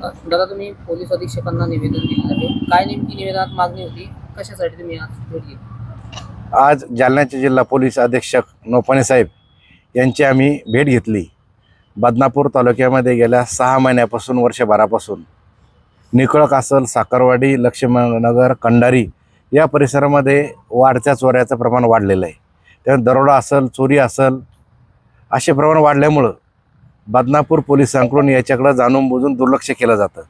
दादा, तुम्ही पोलीस अधीक्षकांना निवेदन दिलेलं आहे. काय नेमकी निवेदनात मागणी होती? कशासाठी तुम्ही आज भेट घेतली? आज जालन्याचे जिल्हा पोलीस अधीक्षक नौपाने साहेब यांची आम्ही भेट घेतली. बदनापूर तालुक्यामध्ये गेल्या 6 महिन्यापासून वर्षभरापासून निकळक असेल, साखरवाडी, लक्ष्मणनगर, कंडारी या परिसरामध्ये वाढत्या चोऱ्याचं प्रमाण वाढलेलं आहे. त्यात दरोडा असेल, चोरी असेल असे प्रमाण वाढल्यामुळं बदनापूर पोलिसांकडून याच्याकडे जाणून बुजून दुर्लक्ष केलं जातं.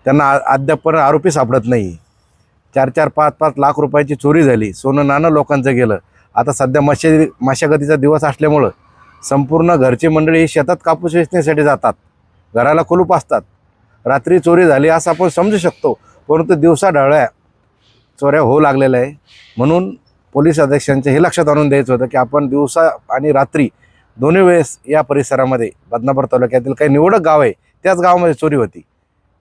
त्यांना अद्याप पण आरोपी सापडत नाही. 4-4, 5-5 लाख रुपयाची चोरी झाली. सोनं नाणं लोकांचं गेलं. आता सध्या मशागतीचा दिवस असल्यामुळं संपूर्ण घरची मंडळी शेतात कापूस वेचण्यासाठी जातात. घराला कुलूप असतात. रात्री चोरी झाली असं आपण समजू शकतो, परंतु दिवसाढवळ्या चोऱ्या होऊ लागलेल्या आहे. म्हणून पोलीस अधीक्षकांचे हे लक्षात आणून द्यायचं होतं की आपण दिवसा आणि रात्री दोन्ही वेळेस या परिसरामध्ये बदनापूर तालुक्यातील काही निवडक गाव आहे त्याच गावामध्ये चोरी होती.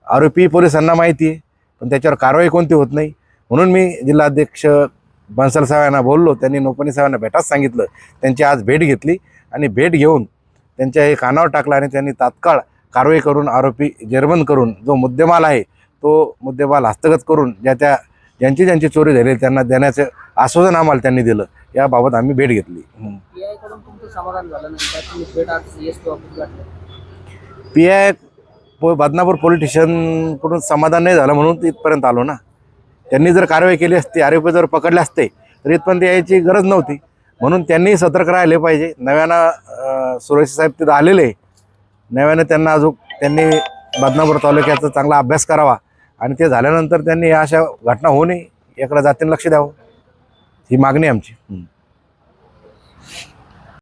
आरोपी पोलिसांना माहिती आहे, पण त्याच्यावर कारवाई कोणती होत नाही. म्हणून मी जिल्हाध्यक्ष बन्सल साहेबांना बोललो. त्यांनी नौपाने साहेबांना भेटाच सांगितलं. त्यांची आज भेट घेतली आणि भेट घेऊन त्यांच्या हे कानावर टाकला आणि त्यांनी तात्काळ कारवाई करून आरोपी जेरबंद करून जो मुद्देमाल आहे तो मुद्देमाल हस्तगत करून ज्यांची चोरी झाली त्यांना देण्याचं आश्वासन आम्हाला त्यांनी दिलं. याबाबत आम्ही भेट घेतली. PI कडून तुमचं समाधान झालं नाही का? तुम्ही भेट आज CS ऑफिसला PI बदनापूर पोलीस स्टेशनकडून समाधान नाही झालं म्हणून इथपर्यंत आलो ना. त्यांनी जर कारवाई केली असती, आरोपी जर पकडले असते तर इथपर्यंत यायची गरज नव्हती. म्हणून त्यांनी सतर्क राहिले पाहिजे. नव्यानं सुरेश साहेब तिथं आलेले आहे. नव्यानं त्यांनी बदनापूर तालुक्याचा चांगला अभ्यास करावा आणि ते झाल्यानंतर त्यांनी अशा घटना होऊ नये याकडे जातीनं लक्ष द्यावं, ही मागणी आमची.